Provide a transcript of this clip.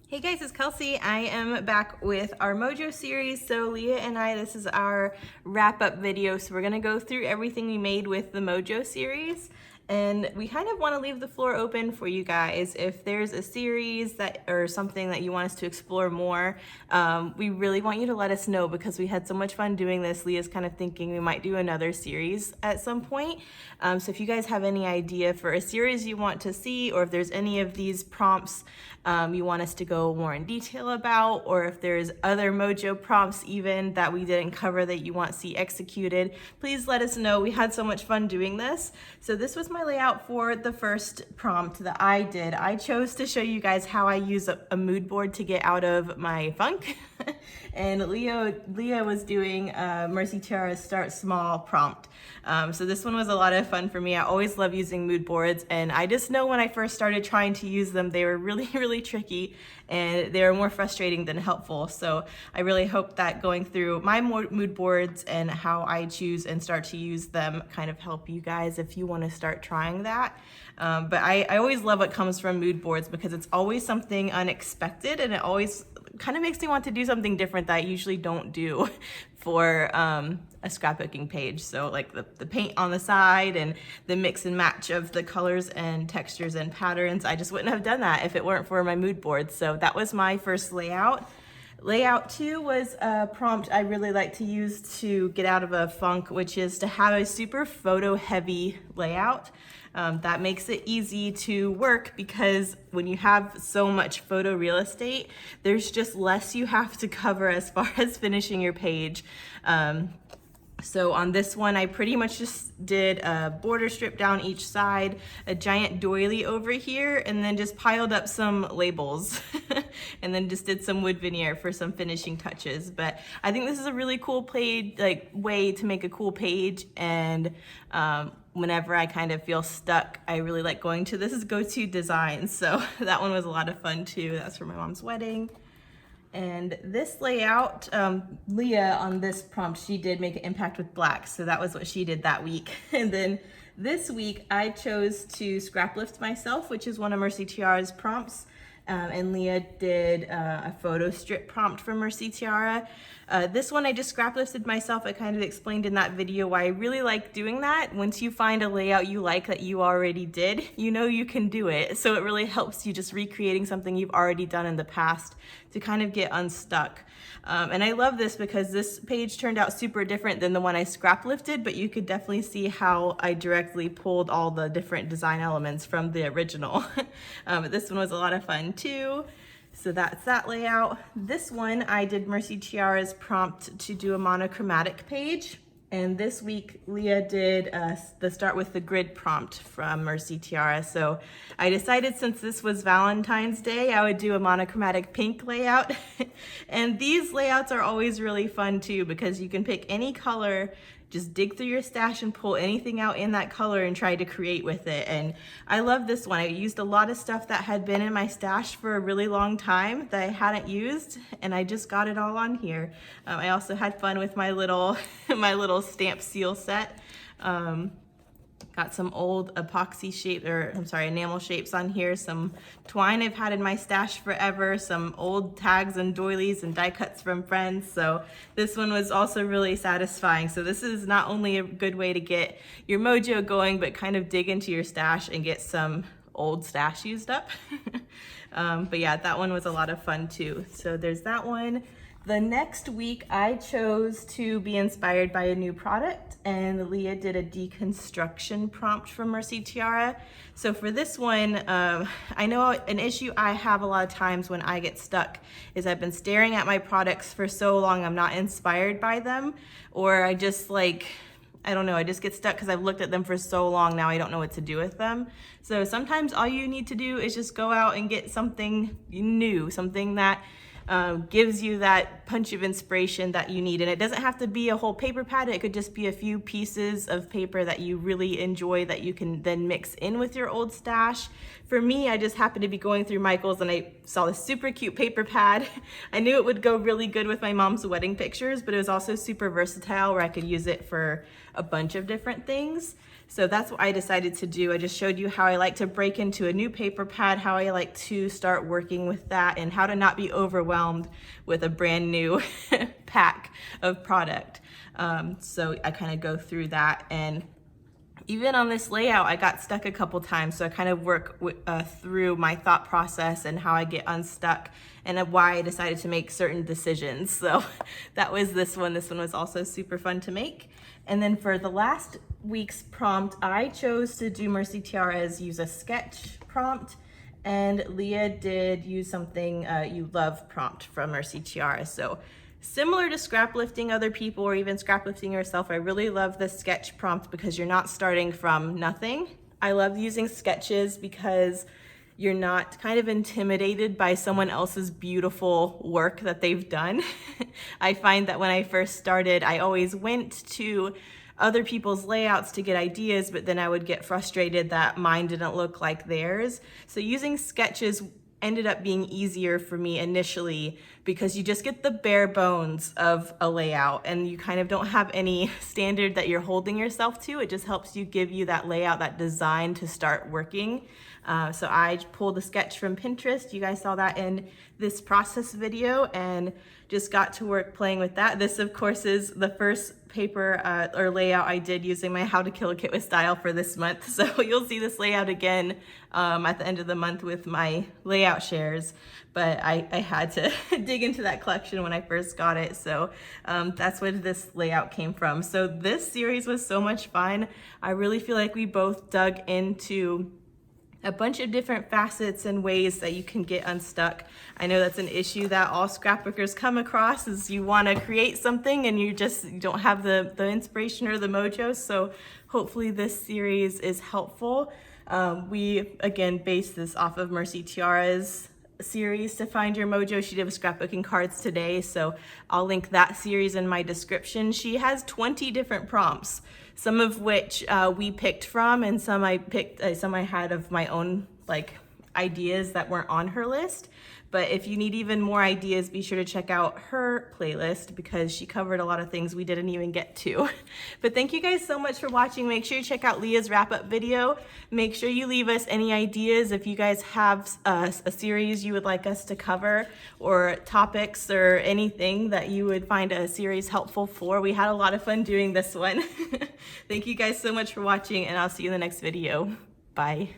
Hey guys, it's Kelsey. I am back with our Mojo series. So Leah and I, this is our wrap-up video. So we're gonna go through everything we made with the Mojo series. And we kind of want to leave the floor open for you guys. If there's a series that or something that you want us to explore more, we really want you to let us know because we had so much fun doing this. Leah's kind of thinking we might do another series at some point. So if you guys have any idea for a series you want to see, or if there's any of these prompts you want us to go more in detail about, or if there's other Mojo prompts even that we didn't cover that you want to see executed, please let us know. We had so much fun doing this. So this was my layout for the first prompt that I did. I chose to show you guys how I use a mood board to get out of my funk. And Leah was doing Mercy Tiara's Start Small prompt. So this one was a lot of fun for me. I always love using mood boards, and I just know when I first started trying to use them, they were really tricky, and they were more frustrating than helpful. So I really hope that going through my mood boards and how I choose and start to use them kind of help you guys if you want to start trying that. But I always love what comes from mood boards because it's always something unexpected, and it always kind of makes me want to do something different that I usually don't do for a scrapbooking page. So like the paint on the side and the mix and match of the colors and textures and patterns, I just wouldn't have done that if it weren't for my mood board. So that was my first layout. Layout 2 was a prompt I really like to use to get out of a funk, which is to have a super photo heavy layout. That makes it easy to work because when you have so much photo real estate, there's just less you have to cover as far as finishing your page. So on this one, I pretty much just did a border strip down each side, a giant doily over here, and then just piled up some labels and then just did some wood veneer for some finishing touches. But I think this is a really cool page, like way to make a cool page. And whenever I kind of feel stuck, I really like going to this is go-to designs. So that one was a lot of fun too. That's for my mom's wedding. And this layout, Leah on this prompt, she did make an impact with black. So that was what she did that week. And then this week I chose to scraplift myself, which is one of Mercy Tiara's prompts. And Leah did a photo strip prompt for Mercy Tiara. This one I just scraplifted myself. I kind of explained in that video why I really like doing that. Once you find a layout you like that you already did, you know you can do it. So it really helps you just recreating something you've already done in the past to kind of get unstuck. And I love this because this page turned out super different than the one I scraplifted, but you could definitely see how I directly pulled all the different design elements from the original. But this one was a lot of fun too. So that's that layout. This one, I did Mercy Tiara's prompt to do a monochromatic page. And this week, Leah did the start with the grid prompt from Mercy Tiara. So I decided since this was Valentine's Day, I would do a monochromatic pink layout. And these layouts are always really fun too, because you can pick any color, just dig through your stash and pull anything out in that color and try to create with it. And I love this one. I used a lot of stuff that had been in my stash for a really long time that I hadn't used, and I just got it all on here. I also had fun with my little stamp seal set. Got some old epoxy shape, or I'm sorry, enamel shapes on here, some twine I've had in my stash forever, some old tags and doilies and die cuts from friends. So this one was also really satisfying. So this is not only a good way to get your Mojo going, but kind of dig into your stash and get some old stash used up. But yeah, that one was a lot of fun too. So there's that one. The next week, I chose to be inspired by a new product, and Leah did a deconstruction prompt from Mercy Tiara. So for this one, I know an issue I have a lot of times when I get stuck is I've been staring at my products for so long, I'm not inspired by them, or I just I don't know, I just get stuck because I've looked at them for so long now I don't know what to do with them. So sometimes all you need to do is just go out and get something new, something that gives you that punch of inspiration that you need. And it doesn't have to be a whole paper pad. It could just be a few pieces of paper that you really enjoy that you can then mix in with your old stash. For me, I just happened to be going through Michael's and I saw this super cute paper pad. I knew it would go really good with my mom's wedding pictures, but it was also super versatile where I could use it for a bunch of different things. So that's what I decided to do. I just showed you how I like to break into a new paper pad, how I like to start working with that, and how to not be overwhelmed with a brand new pack of product. So I kind of go through that, and even on this layout, I got stuck a couple times, so I kind of work through my thought process and how I get unstuck and why I decided to make certain decisions. So that was this one. This one was also super fun to make. And then for the last week's prompt, I chose to do Mercy Tiara's use a sketch prompt, and Leah did use something you love prompt from Mercy Tiara. So similar to scraplifting other people or even scraplifting yourself, I really love the sketch prompt because you're not starting from nothing. I love using sketches because you're not kind of intimidated by someone else's beautiful work that they've done. I find that when I first started, I always went to other people's layouts to get ideas, but then I would get frustrated that mine didn't look like theirs. So using sketches ended up being easier for me initially because you just get the bare bones of a layout and you kind of don't have any standard that you're holding yourself to. It just helps you give you that layout, that design to start working. So I pulled a sketch from Pinterest. You guys saw that in this process video and just got to work playing with that. This of course is the first paper or layout I did using my How to Kill a Kit with Style for this month. So you'll see this layout again at the end of the month with my layout shares. But I had to dig into that collection when I first got it. So that's where this layout came from. So this series was so much fun. I really feel like we both dug into a bunch of different facets and ways that you can get unstuck. I know that's an issue that all scrapbookers come across, is you want to create something and you don't have the inspiration or the mojo. So hopefully this series is helpful. We again based this off of Mercy Tiara's series to find your mojo. She did with scrapbooking cards today, so I'll link that series in my description. She has 20 different prompts, some of which we picked from, and some I had of my own ideas that weren't on her list. But if you need even more ideas, be sure to check out her playlist because she covered a lot of things we didn't even get to. But thank you guys so much for watching. Make sure you check out Leah's wrap-up video. Make sure you leave us any ideas if you guys have a series you would like us to cover, or topics or anything that you would find a series helpful for. We had a lot of fun doing this one. Thank you guys so much for watching, and I'll see you in the next video. Bye.